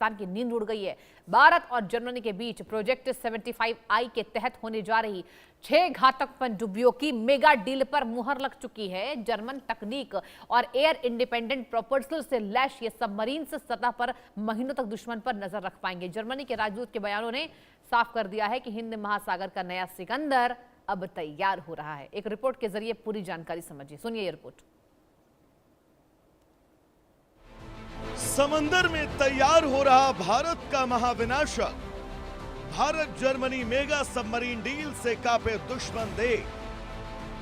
पाकिस्तान की नींद उड़ गई है। भारत और जर्मनी के बीच प्रोजेक्ट 75I के तहत होने जा रही 6 घातक पनडुब्बियों की मेगा डील पर मुहर लग चुकी है। जर्मन तकनीक और एयर इंडिपेंडेंट प्रोपल्शन से लैस ये सबमरीन से सतह पर महीनों तक दुश्मन पर नजर रख पाएंगे। जर्मनी के राजदूत के बयानों ने साफ कर दिया है कि हिंद महासागर का नया सिकंदर अब तैयार हो रहा है। एक रिपोर्ट के जरिए पूरी जानकारी समझिए, सुनिए ये रिपोर्ट। समंदर में तैयार हो रहा भारत का महाविनाशक। Bharat Germany mega submarine deal से कांपे दुश्मन देश।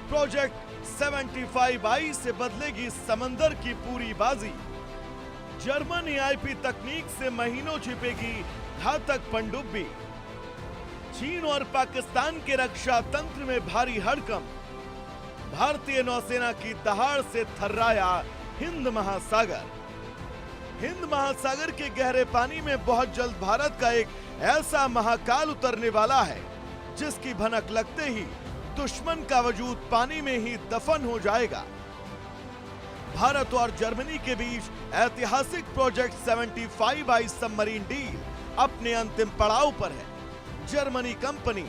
प्रोजेक्ट 75I से बदलेगी समंदर की पूरी बाजी। जर्मन AIP तकनीक से महीनों छिपेगी घातक पनडुब्बी। चीन और पाकिस्तान के रक्षा तंत्र में भारी हड़कंप। भारतीय नौसेना की दहाड़ से थर्राया हिंद महासागर। हिंद महासागर के गहरे पानी में बहुत जल्द भारत का एक ऐसा महाकाल उतरने वाला है जिसकी भनक लगते ही दुश्मन का वजूद पानी में ही दफन हो जाएगा। भारत और जर्मनी के बीच ऐतिहासिक प्रोजेक्ट 75I सबमरीन डील अपने अंतिम पड़ाव पर है। जर्मनी कंपनी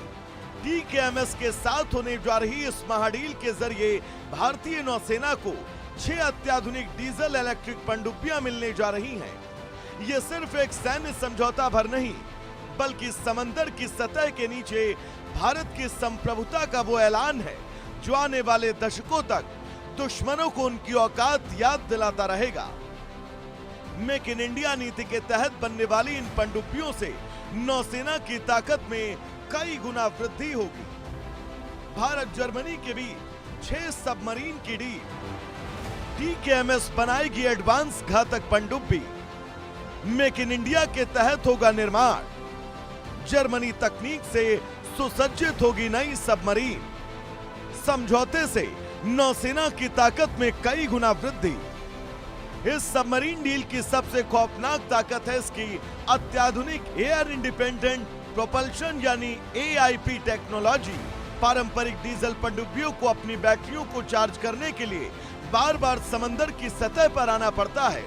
TKMS के साथ होने जा रही इस महाडील के जरिए भारतीय नौसेना को 6 अत्याधुनिक डीजल इलेक्ट्रिक पनडुब्बियां मिलने जा रही हैं। ये सिर्फ एक सैन्य समझौता भर नहीं, बल्कि समंदर की सतह के नीचे भारत की संप्रभुता का वो ऐलान है जो आने वाले दशकों तक दुश्मनों को उनकी औकात याद दिलाता रहेगा। मेक इन इंडिया नीति के तहत बनने वाली इन पनडुब्बियों से नौसेना की ताकत में कई गुना वृद्धि होगी। भारत जर्मनी के बीच 6 सबमरीन की डील। TKMS बनाएगी एडवांस घातक पनडुब्बी। मेक इन इंडिया के तहत होगा निर्माण। जर्मनी तकनीक से सुसज्जित होगी नई सबमरीन। समझौते से नौसेना की ताकत में कई गुना वृद्धि। इस सबमरीन डील की सबसे खौफनाक ताकत है इसकी अत्याधुनिक एयर इंडिपेंडेंट प्रोपल्शन यानी AIP टेक्नोलॉजी। पारंपरिक डीजल पनडुब्बियों को अपनी बैटरियों को चार्ज करने के लिए बार बार समंदर की सतह पर आना पड़ता है,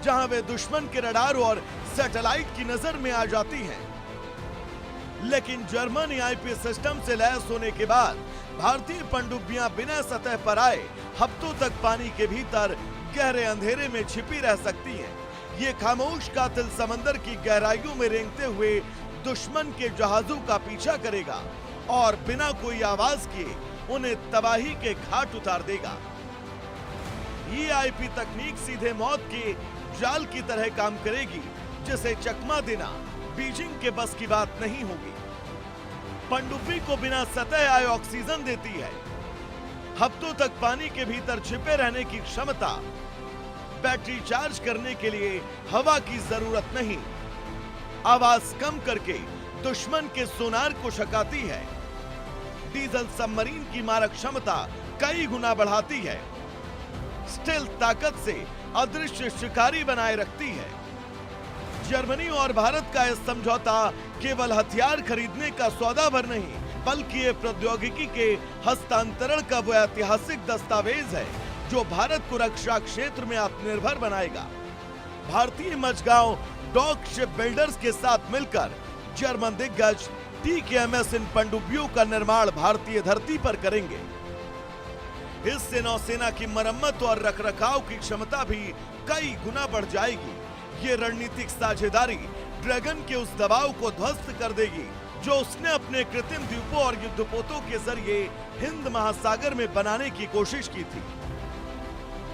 जहां वे दुश्मन के रडार और सैटेलाइट की नजर में आ जाती हैं। लेकिन जर्मन AIP सिस्टम से लैस होने के बाद भारतीय पनडुब्बियां बिना सतह पर आए हफ्तों तक पानी के भीतर गहरे अंधेरे में छिपी रह सकती हैं। ये खामोश कातिल समंदर की गहराइयों में रेंगते हुए दुश्मन के जहाजों का पीछा करेगा और बिना कोई आवाज किए उन्हें तबाही के घाट उतार देगा। AIP तकनीक सीधे मौत के जाल की तरह काम करेगी, जिसे चकमा देना बीजिंग के बस की बात नहीं होगी। पनडुब्बी को बिना सतह आए ऑक्सीजन देती है। हफ्तों तक पानी के भीतर छिपे रहने की क्षमता। बैटरी चार्ज करने के लिए हवा की जरूरत नहीं। आवाज कम करके दुश्मन के सोनार को छकाती है। डीजल सबमरीन की मारक क्षमता कई गुना बढ़ाती है। स्टील्थ ताकत से अदृश्य शिकारी बनाए रखती है। जर्मनी और भारत का यह समझौता केवल हथियार खरीदने का सौदा भर नहीं, बल्कि ये प्रौद्योगिकी के हस्तांतरण का वो ऐतिहासिक दस्तावेज है जो भारत को रक्षा क्षेत्र में आत्मनिर्भर बनाएगा। भारतीय मझगांव डॉक शिप बिल्डर्स के साथ मिलकर जर्मन दिग्गज TKMS इन पनडुब्बियों का निर्माण भारतीय धरती पर करेंगे। इससे नौसेना की मरम्मत और रखरखाव की क्षमता भी कई गुना बढ़ जाएगी। ये रणनीतिक साझेदारी ड्रैगन के उस दबाव को ध्वस्त कर देगी जो उसने अपने कृत्रिम द्वीपों और युद्धपोतों के जरिए हिंद महासागर में बनाने की कोशिश की थी।